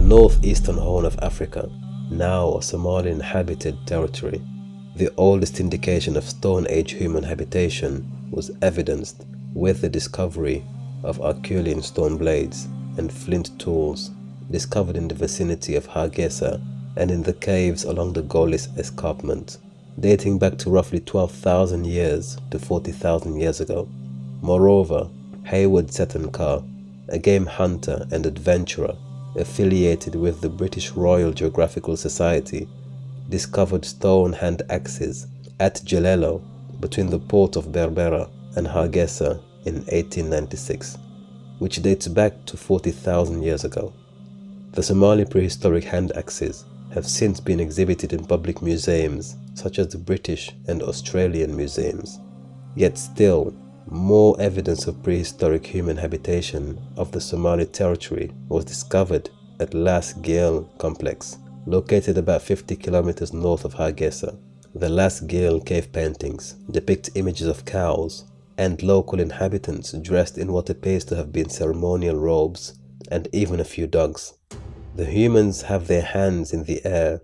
northeastern horn of Africa, now a Somali inhabited territory. The oldest indication of Stone Age human habitation was evidenced with the discovery of Herculean stone blades and flint tools discovered in the vicinity of Hargeisa and in the caves along the Golis escarpment, dating back to roughly 12,000 years to 40,000 years ago. Moreover, Hayward Seton Carr, a game hunter and adventurer affiliated with the British Royal Geographical Society, discovered stone hand axes at Jelelo between the port of Berbera and Hargeisa in 1896, which dates back to 40,000 years ago. The Somali prehistoric hand axes have since been exhibited in public museums such as the British and Australian museums. Yet still, more evidence of prehistoric human habitation of the Somali territory was discovered at Las Gale complex, located about 50 kilometers north of Hargeisa. The Las Gale cave paintings depict images of cows and local inhabitants dressed in what appears to have been ceremonial robes, and even a few dogs. The humans have their hands in the air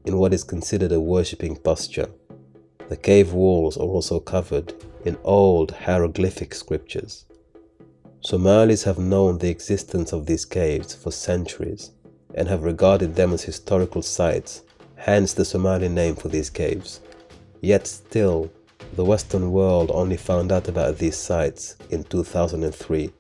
in what is considered a worshipping posture. The cave walls are also covered in old hieroglyphic scriptures. Somalis have known the existence of these caves for centuries and have regarded them as historical sites, hence the Somali name for these caves. Yet still, the Western world only found out about these sites in 2003,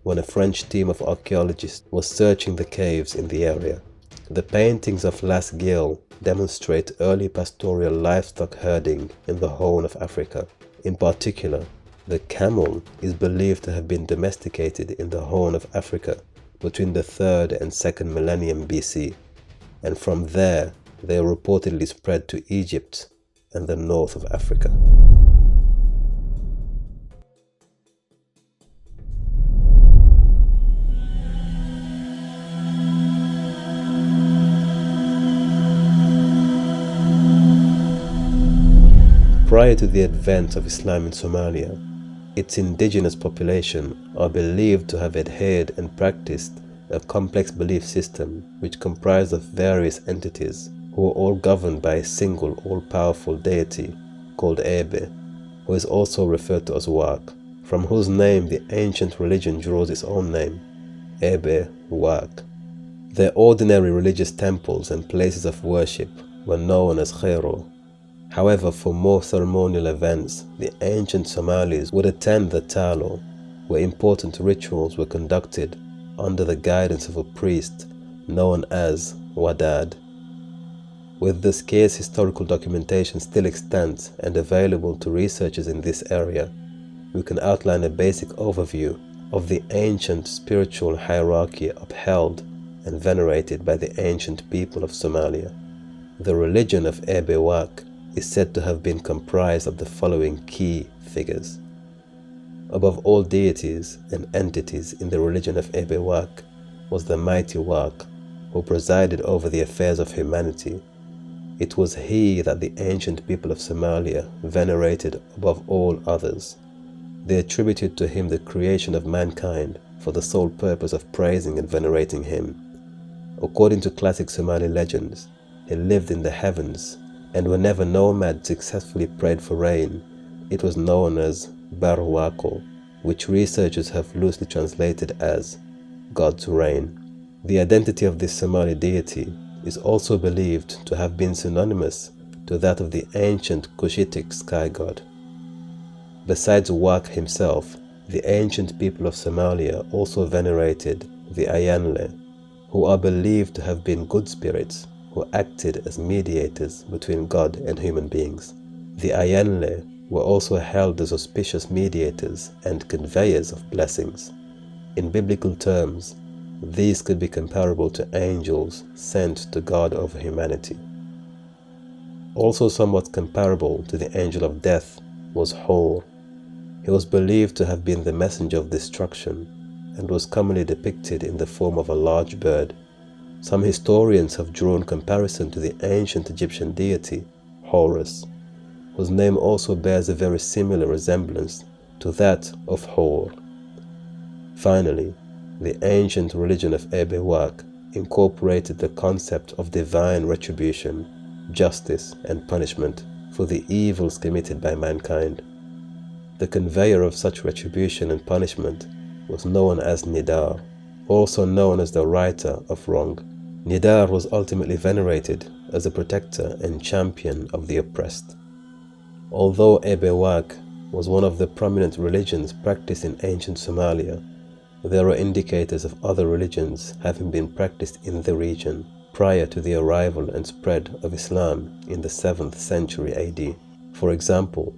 when a French team of archaeologists was searching the caves in the area. The paintings of Las Gale demonstrate early pastoral livestock herding in the Horn of Africa. In particular, the camel is believed to have been domesticated in the Horn of Africa between the 3rd and 2nd millennium BC, and from there they reportedly spread to Egypt and the north of Africa. Prior to the advent of Islam in Somalia, its indigenous population are believed to have adhered and practiced a complex belief system which comprised of various entities who were all governed by a single all-powerful deity called Ebe, who is also referred to as Waq, from whose name the ancient religion draws its own name, Ebe Waq. Their ordinary religious temples and places of worship were known as Khairo. However, for more ceremonial events, the ancient Somalis would attend the Talo, where important rituals were conducted under the guidance of a priest known as Wadad. With the scarce historical documentation still extant and available to researchers in this area, we can outline a basic overview of the ancient spiritual hierarchy upheld and venerated by the ancient people of Somalia. The religion of Ebe Waq is said to have been comprised of the following key figures. Above all deities and entities in the religion of Ebe Waq was the mighty Waq, who presided over the affairs of humanity. It was he that the ancient people of Somalia venerated above all others. They attributed to him the creation of mankind for the sole purpose of praising and venerating him. According to classic Somali legends, he lived in the heavens, and whenever nomads successfully prayed for rain, it was known as Barwako, which researchers have loosely translated as God's rain. The identity of this Somali deity is also believed to have been synonymous to that of the ancient Cushitic sky god. Besides Waq himself, the ancient people of Somalia also venerated the Ayanle, who are believed to have been good spirits who acted as mediators between God and human beings. The Ayanle were also held as auspicious mediators and conveyors of blessings. In biblical terms, these could be comparable to angels sent to guard over humanity. Also somewhat comparable to the angel of death was Hor. He was believed to have been the messenger of destruction and was commonly depicted in the form of a large bird. Some historians have drawn comparison to the ancient Egyptian deity, Horus, whose name also bears a very similar resemblance to that of Hor. Finally, the ancient religion of Ebe Waq incorporated the concept of divine retribution, justice, and punishment for the evils committed by mankind. The conveyor of such retribution and punishment was known as Nidar, also known as the righter of wrong. Nidar was ultimately venerated as a protector and champion of the oppressed. Although Ebewak was one of the prominent religions practiced in ancient Somalia, there are indicators of other religions having been practiced in the region prior to the arrival and spread of Islam in the 7th century AD. For example,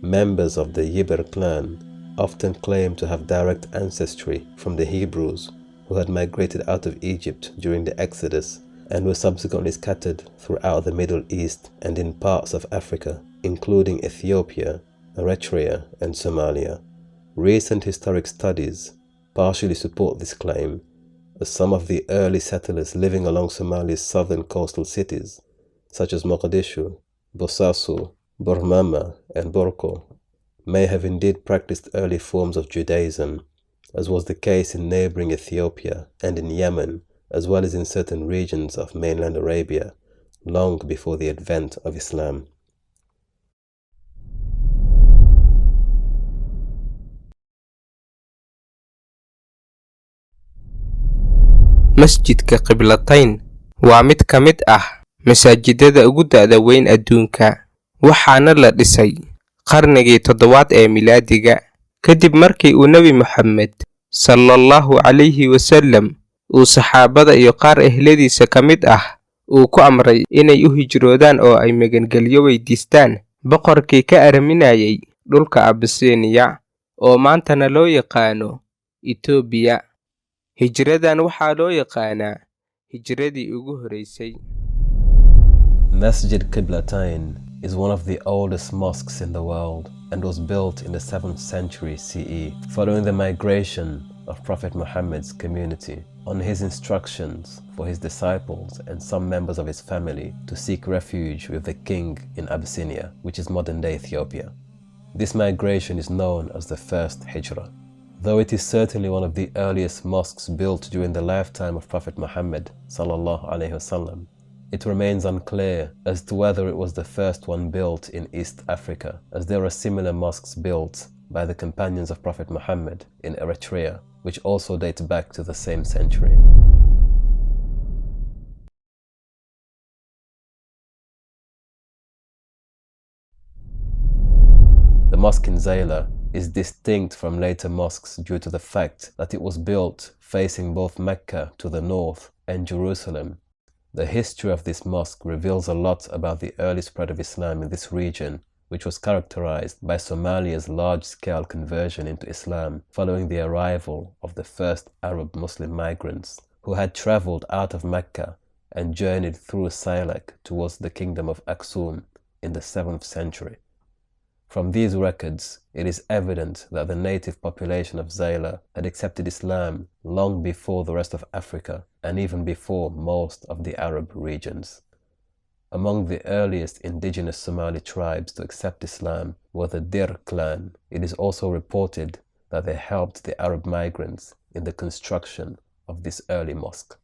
members of the Yiber clan often claim to have direct ancestry from the Hebrews who had migrated out of Egypt during the Exodus and were subsequently scattered throughout the Middle East and in parts of Africa, including Ethiopia, Eritrea, and Somalia. Recent historic studies partially support this claim, as some of the early settlers living along Somalia's southern coastal cities, such as Mogadishu, Bosaso, Bormama, and Borko, may have indeed practiced early forms of Judaism, as was the case in neighboring Ethiopia and in Yemen, as well as in certain regions of mainland Arabia, long before the advent of Islam. Masjidka Qiblatayn waa mid ka mid ah masaajidada ugu da'da weyn adduunka, waxaana la dhisay qarnigii 7aad ee milaadiga, kadib markii uu Nebi Muxamed sallallahu calayhi wasallam uu saxaabada iyo qaar ehladiisa ka mid ah uu ku amray inay u hijroodaan oo ay magangelyo weydiistaan boqorkii ka araminayay dhulka Abyssinia oo maantana loo yaqaano Itoobiya. Hijradan waxaa loo yaqaanaa hijradii ugu horeysay. Masjid Qiblatayn is one of the oldest mosques in the world and was built in the 7th century CE following the migration of Prophet Muhammad's community on his instructions for his disciples and some members of his family to seek refuge with the king in Abyssinia, which is modern-day Ethiopia. This migration is known as the First Hijrah. Though it is certainly one of the earliest mosques built during the lifetime of Prophet Muhammad sallallahu alaihi wasallam, it remains unclear as to whether it was the first one built in East Africa, as there are similar mosques built by the companions of Prophet Muhammad in Eritrea, which also date back to the same century. The mosque in Zayla is distinct from later mosques due to the fact that it was built facing both Mecca to the north and Jerusalem. The history of this mosque reveals a lot about the early spread of Islam in this region, which was characterized by Somalia's large-scale conversion into Islam following the arrival of the first Arab Muslim migrants who had traveled out of Mecca and journeyed through Salak towards the kingdom of Aksum in the 7th century. From these records, it is evident that the native population of Zayla had accepted Islam long before the rest of Africa and even before most of the Arab regions. Among the earliest indigenous Somali tribes to accept Islam were the Dir clan. It is also reported that they helped the Arab migrants in the construction of this early mosque.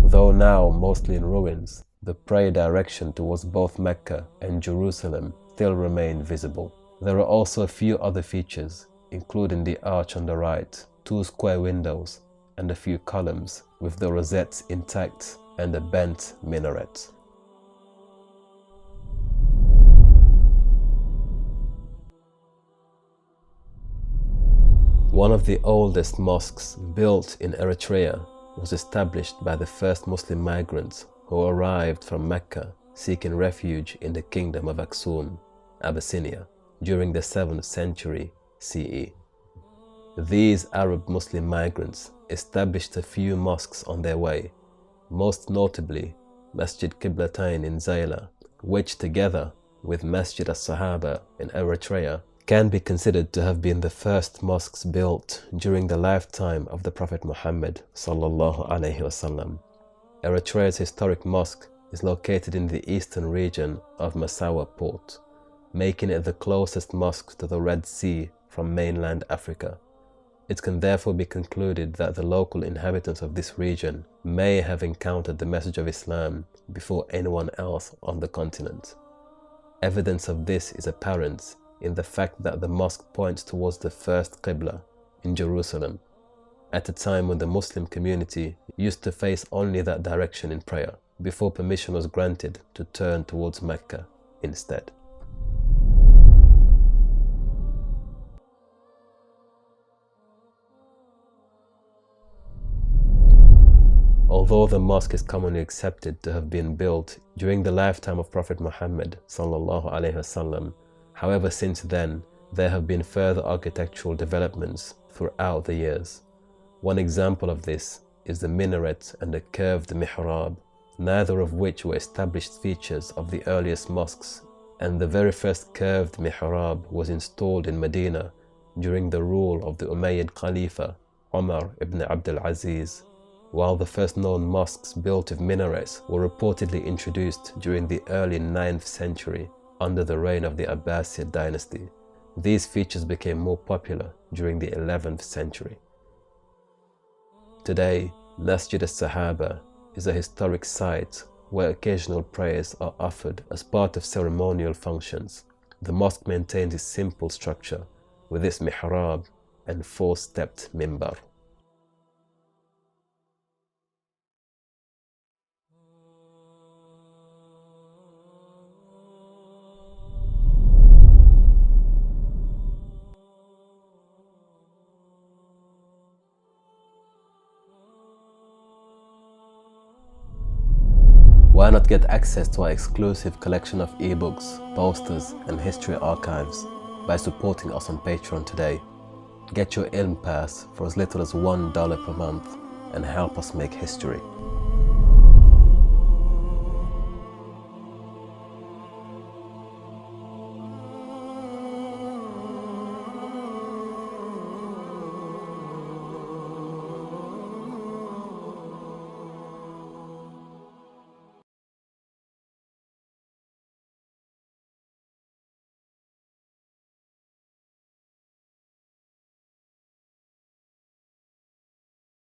Though now mostly in ruins, the prayer direction towards both Mecca and Jerusalem still remain visible. There are also a few other features, including the arch on the right, 2 square windows, and a few columns with the rosettes intact and a bent minaret. One of the oldest mosques built in Eritrea was established by the first Muslim migrants who arrived from Mecca seeking refuge in the kingdom of Aksum, Abyssinia, during the 7th century CE. These Arab Muslim migrants established a few mosques on their way, most notably Masjid Qiblatayn in Zayla, which together with Masjid as-Sahaba in Eritrea can be considered to have been the first mosques built during the lifetime of the Prophet Muhammad sallallahu alaihi wasallam. Eritrea's historic mosque is located in the eastern region of Massawa port, making it the closest mosque to the Red Sea from mainland Africa. It can therefore be concluded that the local inhabitants of this region may have encountered the message of Islam before anyone else on the continent. Evidence of this is apparent in the fact that the mosque points towards the first Qibla in Jerusalem, at a time when the Muslim community used to face only that direction in prayer, before permission was granted to turn towards Mecca instead. Although the mosque is commonly accepted to have been built during the lifetime of Prophet Muhammad sallallahu alaihi wasallam, however, since then there have been further architectural developments throughout the years. One example of this is the minaret and the curved mihrab, neither of which were established features of the earliest mosques, and the very first curved mihrab was installed in Medina during the rule of the Umayyad Khalifa Umar ibn Abdul Aziz, while the first known mosques built with minarets were reportedly introduced during the early 9th century under the reign of the Abbasid dynasty. These features became more popular during the 11th century. Today, Masjid al-Sahaba is a historic site where occasional prayers are offered as part of ceremonial functions. The mosque maintains its simple structure with its mihrab and 4-stepped mimbar. Why not get access to our exclusive collection of ebooks, posters, and history archives by supporting us on Patreon today? Get your Ilm Pass for as little as $1 per month and help us make history.